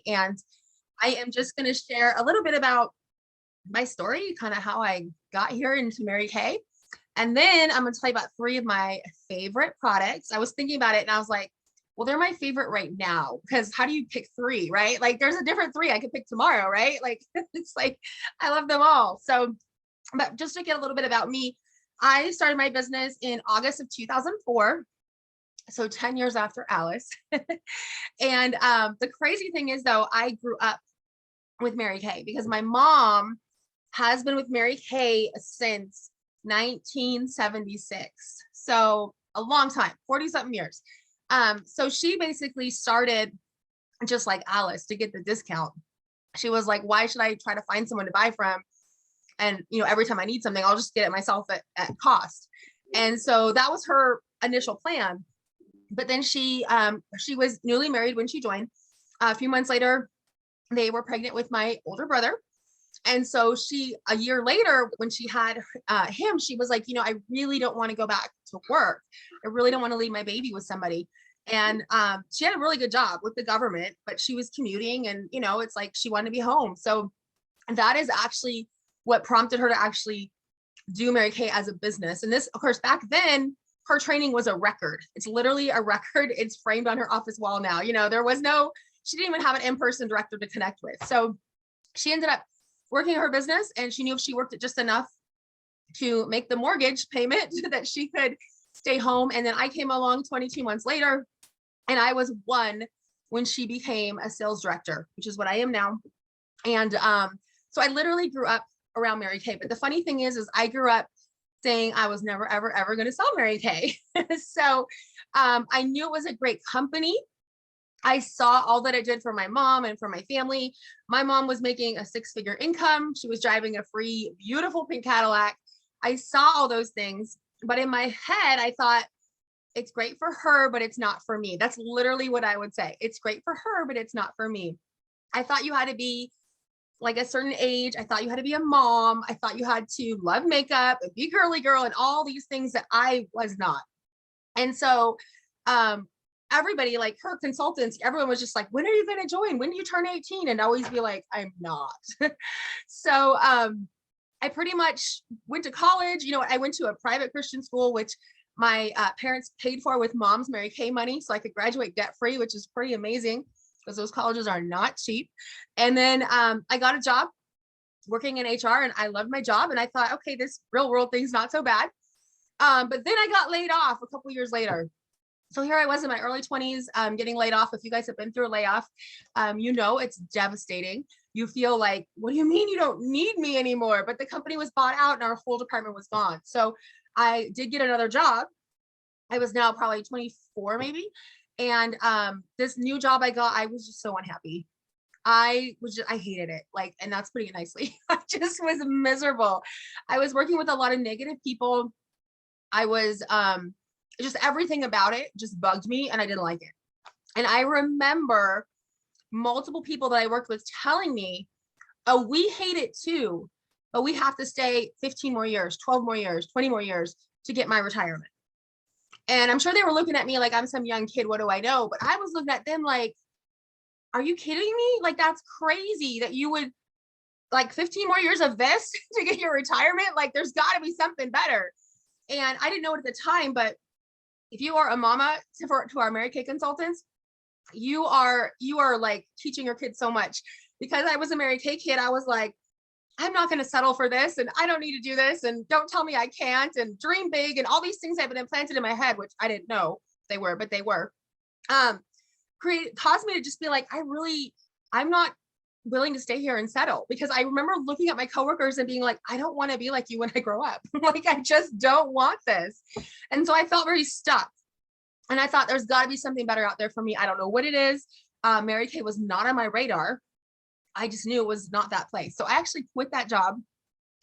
And I am just going to share a little bit about my story, kind of how I got here into Mary Kay. And then I'm going to tell you about three of my favorite products. I was thinking about it and I was like, well, they're my favorite right now, because how do you pick three, right? Like there's a different three I could pick tomorrow, right? Like it's like I love them all. So, but just to get a little bit about me, I started my business in August of 2004. So 10 years after Alice. And the crazy thing is, though, I grew up with Mary Kay because my mom has been with Mary Kay since 1976. So a long time, 40 something years. So she basically started just like Alice to get the discount. She was like, why should I try to find someone to buy from? And, every time I need something, I'll just get it myself at cost. And so that was her initial plan. But then she was newly married when she joined. A few months later, they were pregnant with my older brother. And so a year later, when she had him, she was like, I really don't want to go back to work. I really don't want to leave my baby with somebody. And she had a really good job with the government, but she was commuting and, it's like she wanted to be home. So that is actually what prompted her to actually do Mary Kay as a business. And this, of course, back then, her training was a record. It's literally a record. It's framed on her office wall now. She didn't even have an in-person director to connect with. So she ended up working her business, and she knew if she worked it just enough to make the mortgage payment that she could stay home. And then I came along 22 months later, and I was one when she became a sales director, which is what I am now. And so I literally grew up around Mary Kay. But the funny thing is I grew up saying I was never, ever, ever going to sell Mary Kay. So I knew it was a great company. I saw all that it did for my mom and for my family. My mom was making a six-figure income. She was driving a free, beautiful pink Cadillac. I saw all those things, but in my head, I thought, it's great for her, but it's not for me. That's literally what I would say. It's great for her, but it's not for me. I thought you had to be like a certain age. I thought you had to be a mom. I thought you had to love makeup and be girly girl and all these things that I was not. And so everybody, like her consultants, everyone was just like, when are you going to join? When do you turn 18? And I'd always be like, I'm not. So I pretty much went to college. I went to a private Christian school, which my parents paid for with mom's Mary Kay money. So I could graduate debt free, which is pretty amazing because those colleges are not cheap. And then I got a job working in HR, and I loved my job. And I thought, okay, this real world thing's not so bad. But then I got laid off a couple years later. So here I was in my early 20s, getting laid off. If you guys have been through a layoff, it's devastating. You feel like, what do you mean you don't need me anymore? But the company was bought out and our whole department was gone. So I did get another job. I was now probably 24 maybe. And this new job I got, I was just so unhappy. I hated it. And that's putting it nicely. I just was miserable. I was working with a lot of negative people. I was, just everything about it just bugged me and I didn't like it. And I remember multiple people that I worked with telling me, oh, we hate it too, but we have to stay 15 more years, 12 more years, 20 more years to get my retirement. And I'm sure they were looking at me like I'm some young kid. What do I know? But I was looking at them like, are you kidding me? Like, that's crazy that you would 15 more years of this to get your retirement. Like, there's got to be something better. And I didn't know it at the time, but if you are a mama to our Mary Kay consultants, you are like teaching your kids so much. Because I was a Mary Kay kid, I was like, I'm not going to settle for this, and I don't need to do this, and don't tell me I can't, and dream big, and all these things have been implanted in my head, which I didn't know they were, but they were. Caused me to just be like, I'm not willing to stay here and settle. Because I remember looking at my coworkers and being like, I don't want to be like you when I grow up. Like, I just don't want this. And so I felt very stuck. And I thought there's got to be something better out there for me. I don't know what it is. Mary Kay was not on my radar. I just knew it was not that place. So I actually quit that job.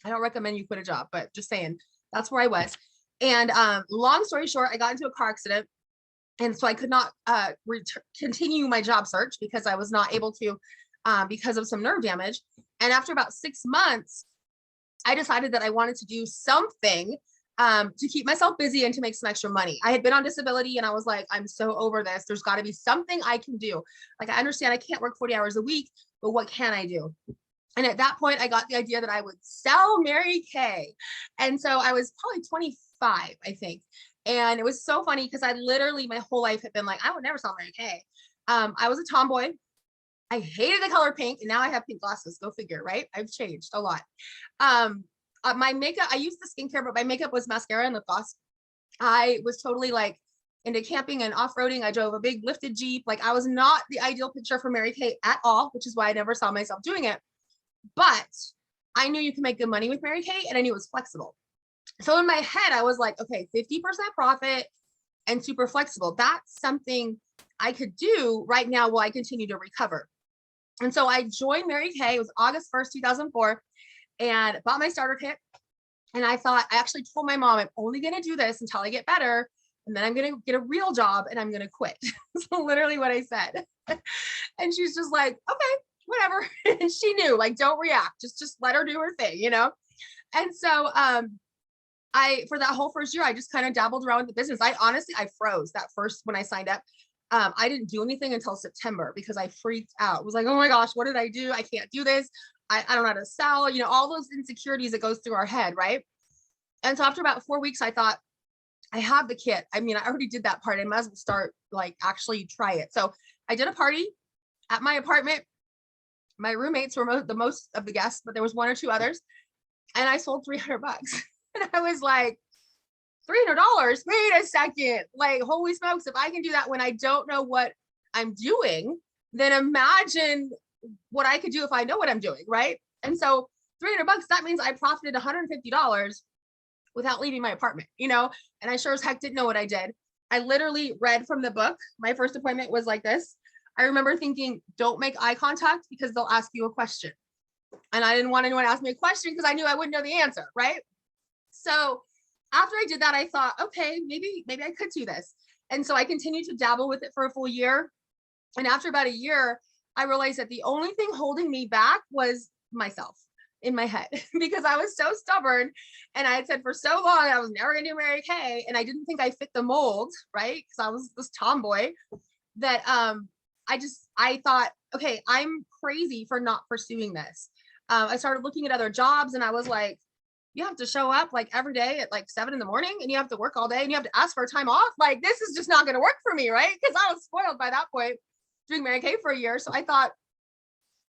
I don't recommend you quit a job, but just saying, that's where I was. And long story short, I got into a car accident. And so I could not continue my job search because I was not able to because of some nerve damage. And after about 6 months, I decided that I wanted to do something to keep myself busy and to make some extra money. I had been on disability and I was like, I'm so over this. There's got to be something I can do. Like, I understand I can't work 40 hours a week, but what can I do? And at that point, I got the idea that I would sell Mary Kay. And so I was probably 25, I think. And it was so funny because I literally my whole life had been like, I would never sell Mary Kay. I was a tomboy. I hated the color pink, and now I have pink glasses. Go figure, right? I've changed a lot. My makeup, I used the skincare, but my makeup was mascara and lip gloss. I was totally like into camping and off-roading. I drove a big lifted Jeep. Like, I was not the ideal picture for Mary Kay at all, which is why I never saw myself doing it. But I knew you can make good money with Mary Kay, and I knew it was flexible. So in my head, I was like, okay, 50% profit and super flexible. That's something I could do right now while I continue to recover. And so I joined Mary Kay. It was August 1st, 2004, and bought my starter kit. And I thought, I actually told my mom, I'm only going to do this until I get better. And then I'm going to get a real job and I'm going to quit. So literally what I said. And she's just like, okay, whatever. And she knew, like, don't react. Just let her do her thing, you know? And so, for that whole first year, I just kind of dabbled around with the business. I froze that first, when I signed up. I didn't do anything until September because I freaked out. I was like, oh my gosh, what did I do? I can't do this. I don't know how to sell, you know, all those insecurities that goes through our head. Right. And so after about 4 weeks, I thought, I have the kit. I mean, I already did that part. I might as well start, like, actually try it. So I did a party at my apartment. My roommates were the most of the guests, but there was one or two others. And I sold $300. And I was like, $300? Wait a second. Like, holy smokes, if I can do that when I don't know what I'm doing, then imagine what I could do if I know what I'm doing, right? And so $300, that means I profited $150 without leaving my apartment, you know? And I sure as heck didn't know what I did. I literally read from the book. My first appointment was like this. I remember thinking, don't make eye contact because they'll ask you a question. And I didn't want anyone to ask me a question because I knew I wouldn't know the answer, right? So after I did that, I thought, okay, maybe I could do this. And so I continued to dabble with it for a full year. And after about a year, I realized that the only thing holding me back was myself in my head, because I was so stubborn. And I had said for so long, I was never going to do Mary Kay. And I didn't think I fit the mold, right? Because I was this tomboy that I thought, okay, I'm crazy for not pursuing this. I started looking at other jobs and I was like, you have to show up like every day at like 7 a.m. and you have to work all day and you have to ask for time off. Like, this is just not going to work for me, right? Because I was spoiled by that point doing Mary Kay for a year. So I thought,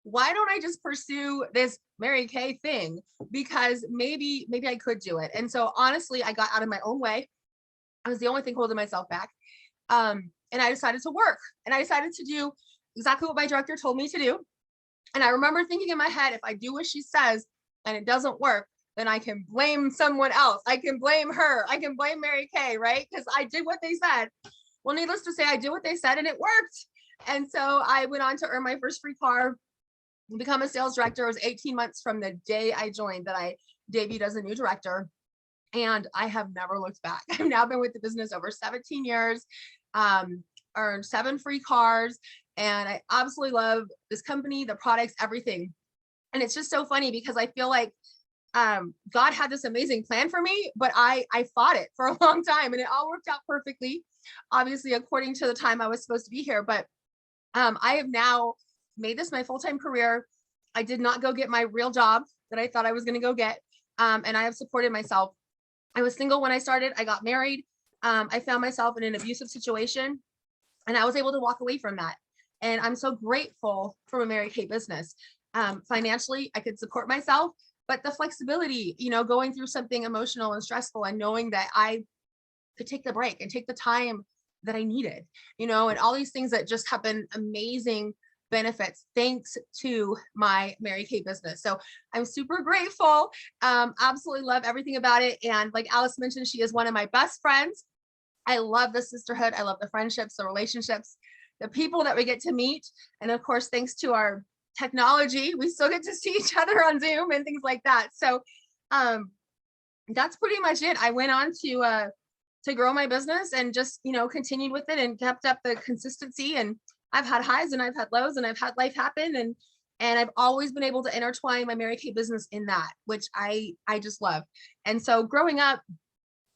why don't I just pursue this Mary Kay thing? Because maybe I could do it. And so honestly, I got out of my own way. I was the only thing holding myself back. And I decided to work, and I decided to do exactly what my director told me to do. And I remember thinking in my head, if I do what she says and it doesn't work, then I can blame someone else. I can blame her. I can blame Mary Kay, right? Because I did what they said. Well, needless to say, I did what they said and it worked. And so I went on to earn my first free car, become a sales director. It was 18 months from the day I joined that I debuted as a new director. And I have never looked back. I've now been with the business over 17 years, earned 7 free cars. And I absolutely love this company, the products, everything. And it's just so funny because I feel like God had this amazing plan for me, but I fought it for a long time and it all worked out perfectly, obviously, according to the time I was supposed to be here. But I have now made this my full-time career. I did not go get my real job that I thought I was going to go get. And I have supported myself. I was single when I started. I got married. I found myself in an abusive situation and I was able to walk away from that. And I'm so grateful for a Mary Kay business. Financially, I could support myself, but the flexibility, you know, going through something emotional and stressful and knowing that I could take the break and take the time that I needed, you know, and all these things that just have been amazing benefits thanks to my Mary Kay business. So I'm super grateful. Absolutely love everything about it. And like Alice mentioned, she is one of my best friends. I love the sisterhood. I love the friendships, the relationships, the people that we get to meet. And of course, thanks to our technology, we still get to see each other on Zoom and things like that. So that's pretty much it. I went on to grow my business and just, you know, continued with it and kept up the consistency. And I've had highs and I've had lows and I've had life happen. And I've always been able to intertwine my Mary Kay business in that, which I just love. And so growing up,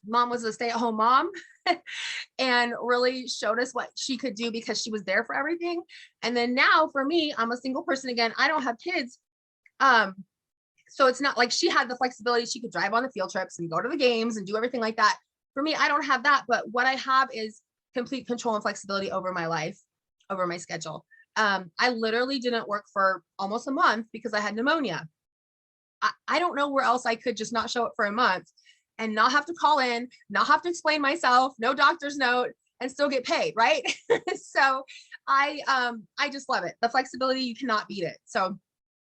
mom was a stay-at-home mom and really showed us what she could do because she was there for everything. And then now for me, I'm a single person again. I don't have kids. So it's not like she had the flexibility. She could drive on the field trips and go to the games and do everything like that. For me, I don't have that. But what I have is complete control and flexibility over my life, over my schedule. I literally didn't work for almost a month because I had pneumonia. I don't know where else I could just not show up for a month and not have to call in, not have to explain myself, no doctor's note, and still get paid, right? So I just love it. The flexibility, you cannot beat it. So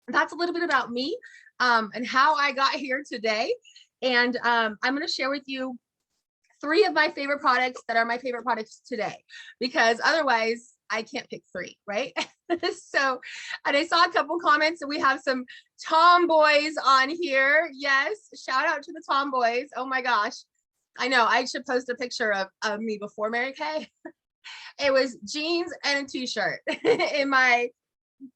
that's a little bit about me and how I got here today. And I'm going to share with you 3 of my favorite products that are my favorite products today, because otherwise I can't pick 3, right? So, and I saw a couple comments and we have some tomboys on here. Yes, shout out to the tomboys. Oh my gosh. I know I should post a picture of me before Mary Kay. It was jeans and a t-shirt in my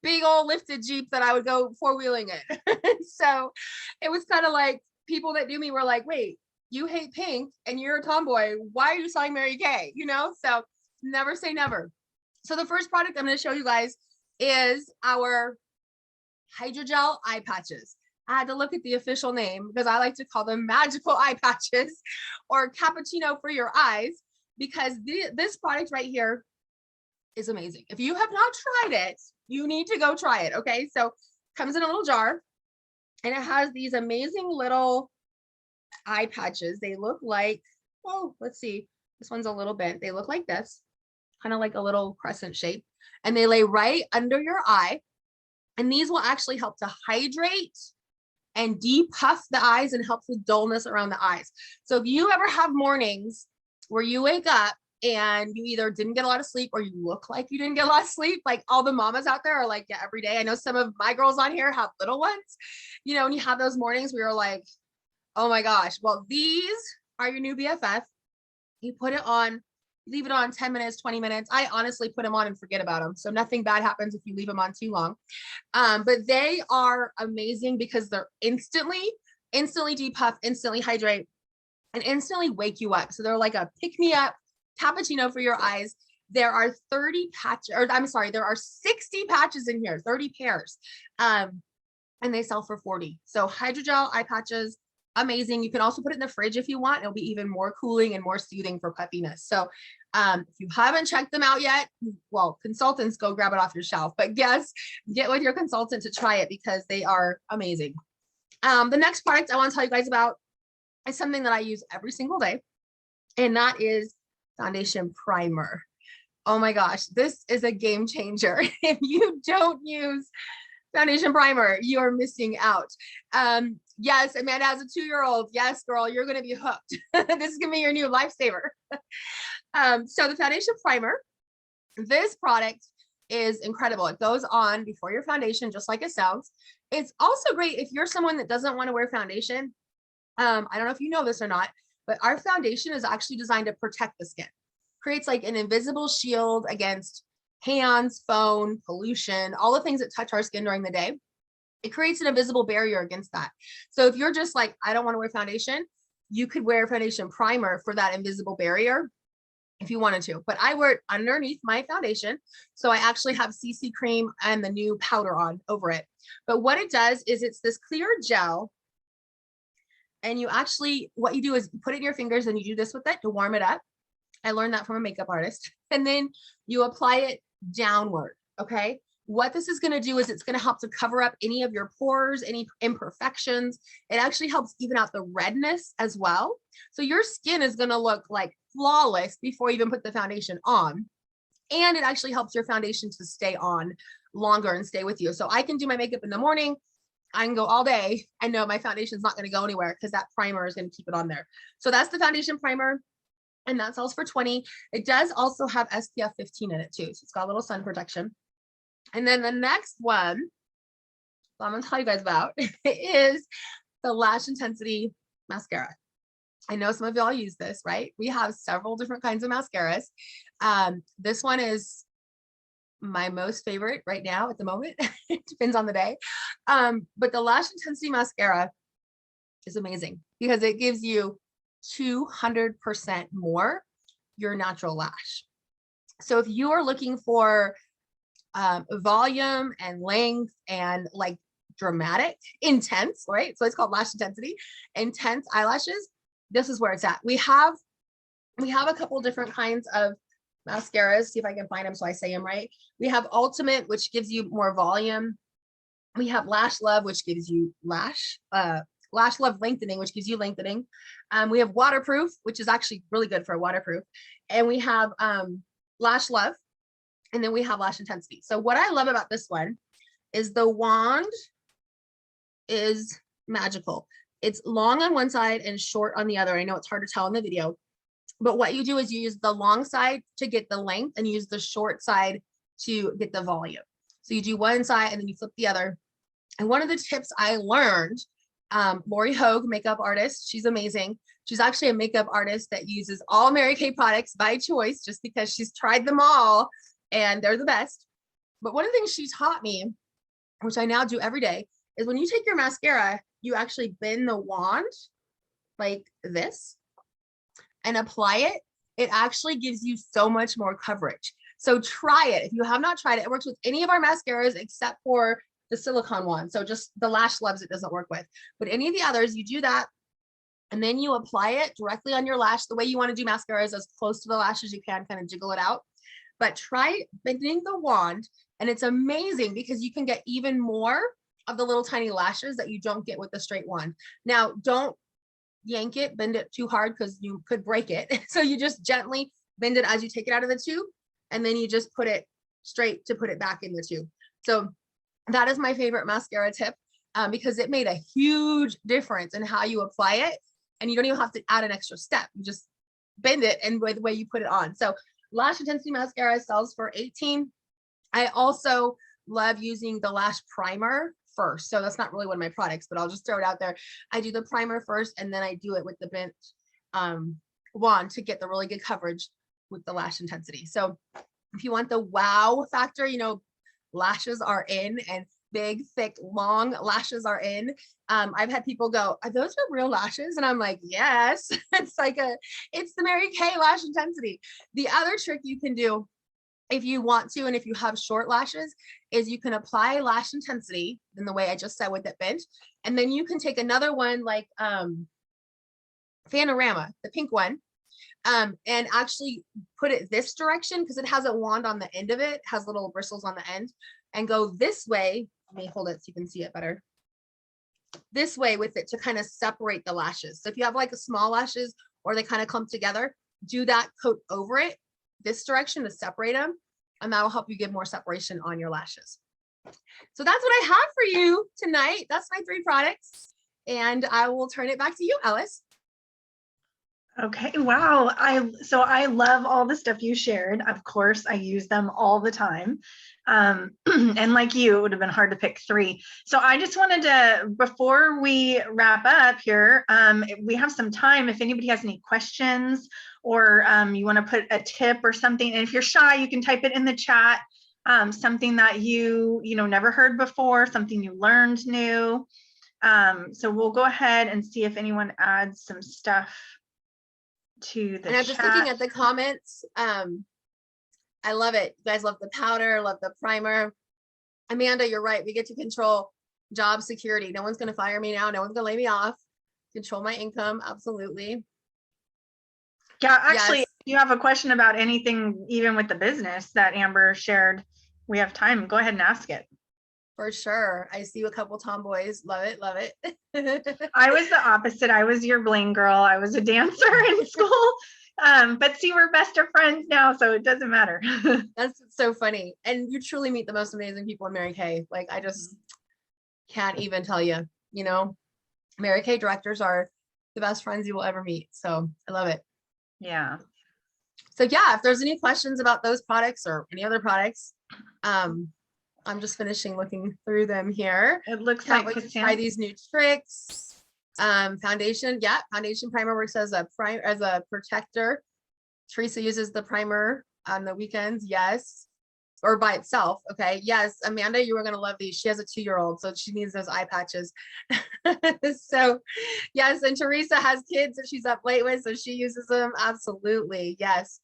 big old lifted Jeep that I would go 4-wheeling it. So it was kind of like people that knew me were like, wait, you hate pink and you're a tomboy. Why are you selling Mary Kay? You know, so never say never. So the first product I'm going to show you guys is our Hydrogel Eye Patches. I had to look at the official name because I like to call them magical eye patches or cappuccino for your eyes, because this product right here is amazing. If you have not tried it, you need to go try it. Okay. So it comes in a little jar and it has these amazing little eye patches. They look like, oh, let's see. This one's a little bent. They look like this, kind of like a little crescent shape, and they lay right under your eye. And these will actually help to hydrate and depuff the eyes and helps with dullness around the eyes. So if you ever have mornings where you wake up and you either didn't get a lot of sleep or you look like you didn't get a lot of sleep, like all the mamas out there are like, yeah, every day. I know some of my girls on here have little ones, you know, and you have those mornings where you're like, oh my gosh. Well, these are your new BFF. You put it on, leave it on 10 minutes, 20 minutes. I honestly put them on and forget about them. So nothing bad happens if you leave them on too long. But they are amazing because they're instantly depuff, instantly hydrate, and instantly wake you up. So they're like a pick me up cappuccino for your eyes. There are 30 patches, or I'm sorry, there are 60 patches in here, 30 pairs. And they sell for 40. So Hydrogel Eye Patches, amazing. You can also put it in the fridge if you want. It'll be even more cooling and more soothing for puffiness. So if you haven't checked them out yet, well, consultants, go grab it off your shelf, but yes, get with your consultant to try it because they are amazing. The next product I want to tell you guys about is something that I use every single day, and that is foundation primer. Oh my gosh, this is a game changer. If you don't use foundation primer, you are missing out. Yes, Amanda has a 2-year-old. Yes, girl, you're going to be hooked. This is going to be your new lifesaver. So the foundation primer, this product is incredible. It goes on before your foundation, just like it sounds. It's also great if you're someone that doesn't want to wear foundation. I don't know if you know this or not, but our foundation is actually designed to protect the skin. Creates like an invisible shield against hands, phone, pollution, all the things that touch our skin during the day. It creates an invisible barrier against that. So if you're just like, I don't want to wear foundation, you could wear foundation primer for that invisible barrier if you wanted to. But I wear it underneath my foundation. So I actually have CC cream and the new powder on over it. But what it does is it's this clear gel. And you actually, what you do is you put it in your fingers and you do this with it to warm it up. I learned that from a makeup artist. And then you apply it downward, okay? What this is going to do is it's going to help to cover up any of your pores, any imperfections. It actually helps even out the redness as well. So your skin is going to look like flawless before you even put the foundation on. And it actually helps your foundation to stay on longer and stay with you. So I can do my makeup in the morning. I can go all day. I know my foundation is not going to go anywhere because that primer is going to keep it on there. So that's the foundation primer. And that sells for 20. It does also have SPF 15 in it too. So it's got a little sun protection. And then the next one I'm going to tell you guys about is the Lash Intensity Mascara. I know some of y'all use this, right? We have several different kinds of mascaras. This one is my most favorite right now at the moment. It depends on the day. But the Lash Intensity Mascara is amazing because it gives you 200% more your natural lash. So if you are looking for volume and length and like dramatic, intense, right? So it's called lash intensity, intense eyelashes. This is where it's at. We have a couple different kinds of mascaras. See if I can find them so I say them right. We have Ultimate, which gives you more volume. We have Lash Love, which gives you Lash Love lengthening, which gives you lengthening. We have Waterproof, which is actually really good for a waterproof. And we have Lash Love, and then we have Lash Intensity. So what I love about this one is the wand is magical. It's long on one side and short on the other. I know it's hard to tell in the video, but what you do is you use the long side to get the length and use the short side to get the volume. So you do one side and then you flip the other. And one of the tips I learned, Lori Hogue, makeup artist, she's amazing. She's actually a makeup artist that uses all Mary Kay products by choice, just because she's tried them all and they're the best. But one of the things she taught me, which I now do every day, is when you take your mascara, you actually bend the wand like this and apply it. It actually gives you so much more coverage. So try it. If you have not tried it, it works with any of our mascaras except for the silicone one. So just the Lash Loves it doesn't work with, but any of the others, you do that and then you apply it directly on your lash. The way you want to do mascara is as close to the lash as you can, kind of jiggle it out. But try bending the wand, and it's amazing because you can get even more of the little tiny lashes that you don't get with the straight wand. Now, don't yank it, bend it too hard because you could break it. So you just gently bend it as you take it out of the tube, and then you just put it straight to put it back in the tube. So that is my favorite mascara tip, because it made a huge difference in how you apply it. And you don't even have to add an extra step. You just bend it and the way you put it on. So Lash Intensity Mascara sells for $18. I also love using the Lash Primer first. So that's not really one of my products, but I'll just throw it out there. I do the primer first, and then I do it with the bent wand to get the really good coverage with the Lash Intensity. So if you want the wow factor, you know, lashes are in, and big, thick, long lashes are in. I've had people go, "Are those your real lashes?" And I'm like, yes. It's the Mary Kay Lash Intensity. The other trick you can do if you want to, and if you have short lashes, is you can apply Lash Intensity in the way I just said with it bent. And then you can take another one like Panorama, the pink one, and actually put it this direction because it has a wand on the end of it, has little bristles on the end, and go this way. Let me hold it so you can see it better. This way with it to kind of separate the lashes. So if you have like a small lashes or they kind of clump together, do that, coat over it this direction to separate them, and that will help you give more separation on your lashes. So that's what I have for you tonight. That's my 3 products, and I will turn it back to you, Ellis. Okay, wow. I love all the stuff you shared. Of course, I use them all the time. And like you, it would have been hard to pick 3. So I just wanted to, before we wrap up here, we have some time. If anybody has any questions, or you want to put a tip or something, and if you're shy, you can type it in the chat. Something that you never heard before, something you learned new. So we'll go ahead and see if anyone adds some stuff to the And I'm just looking at the comments. I love it. You guys love the powder, love the primer. Amanda, you're right. We get to control job security. No one's going to fire me now. No one's going to lay me off. Control my income. Absolutely. Yeah, actually, yes. If you have a question about anything, even with the business that Amber shared, we have time. Go ahead and ask it. For sure. I see a couple tomboys. Love it. Love it. I was the opposite. I was your bling girl. I was a dancer in school. But see, we're best of friends now, so it doesn't matter. That's so funny. And you truly meet the most amazing people in Mary Kay. Like, I just can't even tell you, Mary Kay directors are the best friends you will ever meet. So I love it. Yeah. So yeah, if there's any questions about those products or any other products, I'm just finishing looking through them here. It looks Can't wait to try these new tricks. Foundation, yeah, foundation primer works as a protector. Teresa uses the primer on the weekends, yes. or by itself. Okay. Yes, Amanda, you were going to love these. She has a 2-year-old, so she needs those eye patches. So yes, and Teresa has kids that she's up late with, so she uses them. Absolutely. Yes,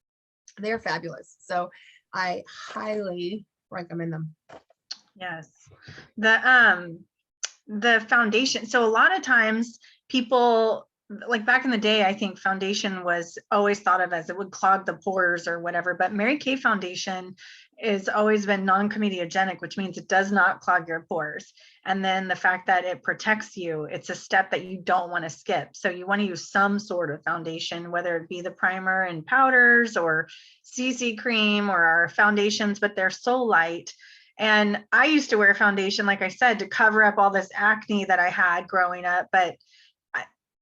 they're fabulous. So I highly recommend them. Yes. The foundation. So a lot of times people, like back in the day, I think foundation was always thought of as it would clog the pores or whatever, but Mary Kay foundation has always been non-comedogenic, which means it does not clog your pores. And then the fact that it protects you, it's a step that you don't want to skip. So you want to use some sort of foundation, whether it be the primer and powders or CC cream or our foundations, but they're so light. And I used to wear foundation, like I said, to cover up all this acne that I had growing up, but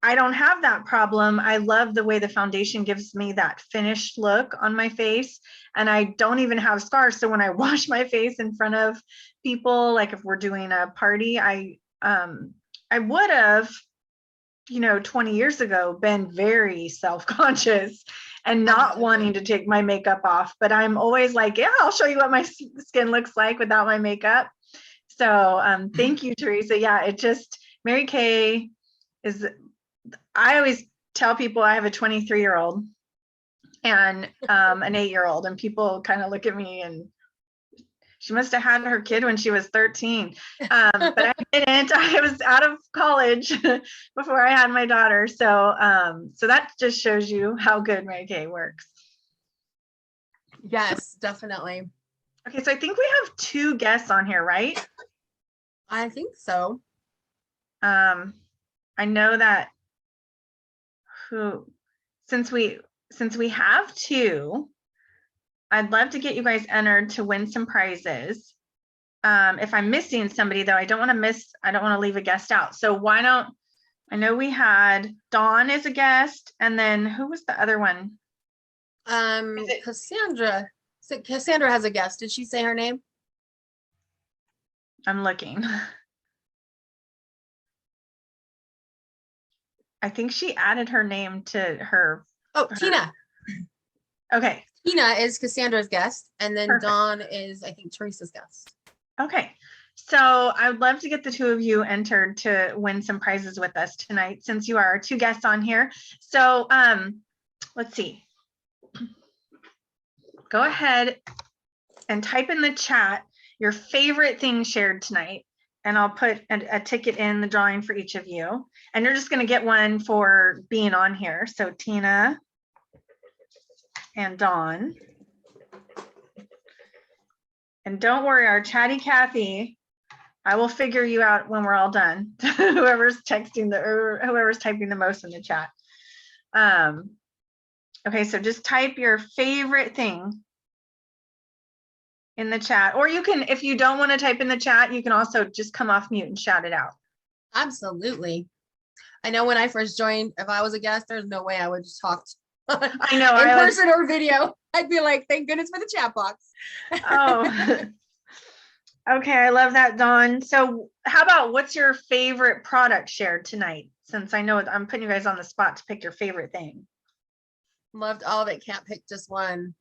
I don't have that problem. I love the way the foundation gives me that finished look on my face, and I don't even have scars. So when I wash my face in front of people, like if we're doing a party, I would have, 20 years ago been very self-conscious and not wanting to take my makeup off, but I'm always like, yeah, I'll show you what my skin looks like without my makeup. So thank you, Teresa. Yeah, it just, Mary Kay is, I always tell people I have a 23-year-old and an 8-year-old, and people kind of look at me and she must have had her kid when she was 13. But I didn't. I was out of college before I had my daughter. So that just shows you how good Mary Kay works. Yes, definitely. Okay, so I think we have 2 guests on here, right? I think so. I know that since we have 2, I'd love to get you guys entered to win some prizes. If I'm missing somebody though, I don't want to leave a guest out. So why don't, I know we had Dawn as a guest, and then who was the other one? Cassandra. Cassandra has a guest. Did she say her name? I'm looking. I think she added her name to her. Oh, Tina. Okay. Tina is Cassandra's guest, and then Perfect. Dawn is, I think, Teresa's guest. Okay. So I would love to get the 2 of you entered to win some prizes with us tonight, since you are our 2 guests on here. So let's see. Go ahead and type in the chat your favorite thing shared tonight, and I'll put a ticket in the drawing for each of you. And you're just going to get one for being on here. So Tina and Dawn. And don't worry, our chatty Kathy, I will figure you out when we're all done. Whoever's texting or whoever's typing the most in the chat. Okay, so just type your favorite thing in the chat, or you can, if you don't want to type in the chat, you can also just come off mute and shout it out. Absolutely. I know when I first joined, if I was a guest, there's no way I would just talk I know, in person or video. I'd be like, thank goodness for the chat box. Oh, okay. I love that, Dawn. So how about, what's your favorite product shared tonight? Since I know I'm putting you guys on the spot to pick your favorite thing. Loved all of it. Can't pick just one.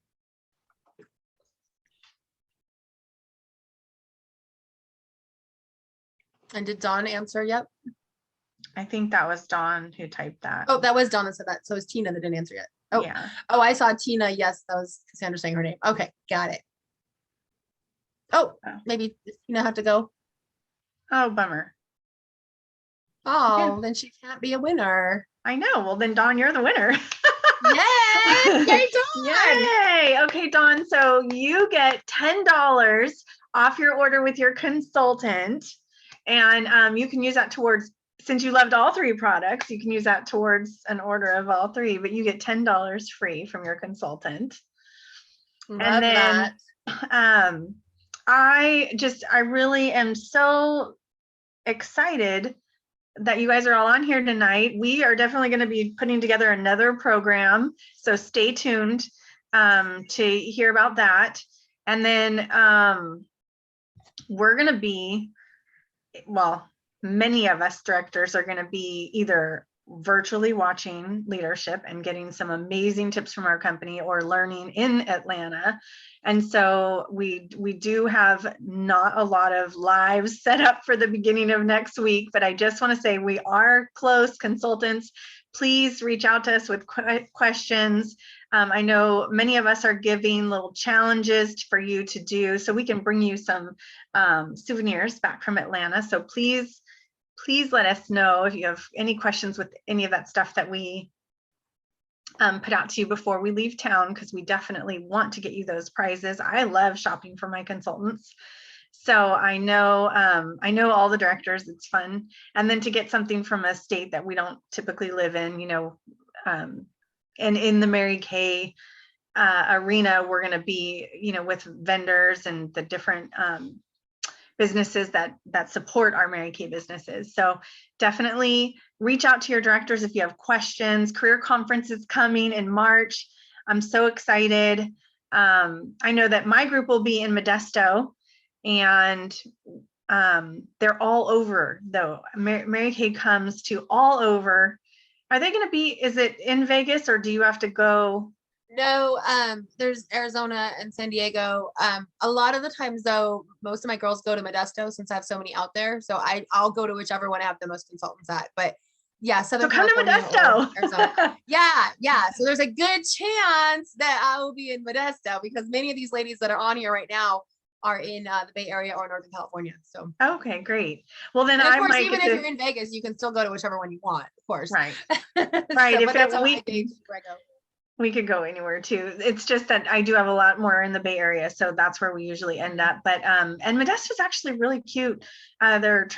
And did Dawn answer yet? I think that was Dawn who typed that. Oh, that was Dawn that said that. So it's Tina that didn't answer yet. Oh, yeah. Oh, I saw Tina. Yes, that was Cassandra saying her name. Okay, got it. Oh, maybe Tina have to go. Oh, bummer. Oh, yeah. Then she can't be a winner. I know. Well, then Dawn, you're the winner. Yay! Yay, Dawn! Yay! Okay, Dawn. So you get $10 off your order with your consultant, and you can use that towards. Since you loved all 3 products, you can use that towards an order of all 3, but you get $10 free from your consultant. Love and then that. I really am so excited that you guys are all on here tonight. We are definitely going to be putting together another program, so stay tuned to hear about that. And then we're going to be, well, many of us directors are going to be either virtually watching leadership and getting some amazing tips from our company or learning in Atlanta. And so we do have not a lot of lives set up for the beginning of next week, but I just want to say we are close consultants. Please reach out to us with questions. I know many of us are giving little challenges for you to do so we can bring you some souvenirs back from Atlanta. So please let us know if you have any questions with any of that stuff that we put out to you before we leave town, because we definitely want to get you those prizes. I love shopping for my consultants. So I know all the directors, it's fun. And then to get something from a state that we don't typically live in, you know, and in the Mary Kay arena, we're going to be, you know, with vendors and the different businesses that support our Mary Kay businesses. So definitely reach out to your directors if you have questions. Career conference is coming in March. I'm so excited. I know that my group will be in Modesto, and they're all over though. Mary Kay comes to all over. Are they going to be, is it in Vegas, or do you have to go? No, there's Arizona and San Diego. A lot of the times though, most of my girls go to Modesto since I have so many out there. So I'll go to whichever one I have the most consultants at. But yeah, Southern California or Arizona. Yeah. So there's a good chance that I will be in Modesto, because many of these ladies that are on here right now are in the Bay Area or Northern California. So okay, great. Well, then and of I course, might even if you're in Vegas, you can still go to whichever one you want, of course. Right. Right. So, but that's how I gauge where I go. We could go anywhere too. It's just that I do have a lot more in the Bay Area, so that's where we usually end up. But and Modesto is actually really cute. Their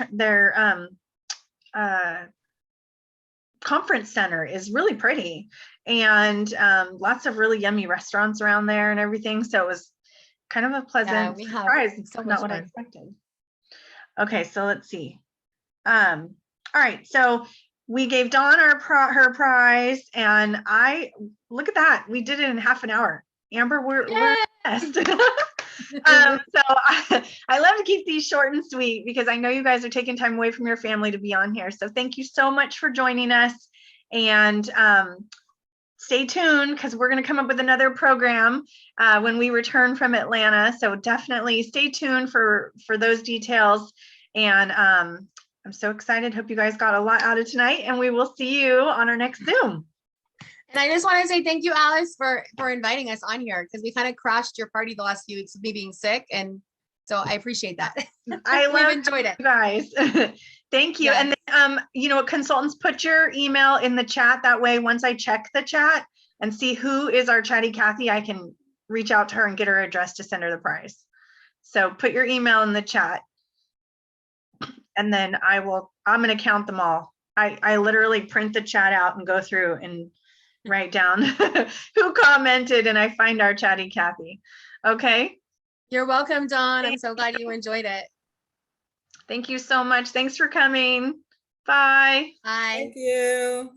conference center is really pretty, and lots of really yummy restaurants around there and everything. So it was kind of a pleasant surprise. It's not what I expected. Okay, so let's see. All right, so we gave Dawn her prize, and look at that. We did it in half an hour. Amber, we're best. So I love to keep these short and sweet, because I know you guys are taking time away from your family to be on here. So thank you so much for joining us, and stay tuned, because we're going to come up with another program when we return from Atlanta. So definitely stay tuned for those details. And I'm so excited. Hope you guys got a lot out of tonight, and we will see you on our next Zoom. And I just want to say thank you, Alice, for inviting us on here, because we kind of crashed your party the last few weeks with me being sick. And so I appreciate that. We've enjoyed it. You guys. Thank you. Yes. And then, you know, consultants, put your email in the chat. That way, once I check the chat and see who is our chatty Kathy, I can reach out to her and get her address to send her the prize. So put your email in the chat, and then I'm going to count them all. I literally print the chat out and go through and write down who commented, and I find our chatty Kathy. Okay. You're welcome, Dawn. I'm so glad you enjoyed it. Thank you so much. Thanks for coming. Bye. Bye. Thank you.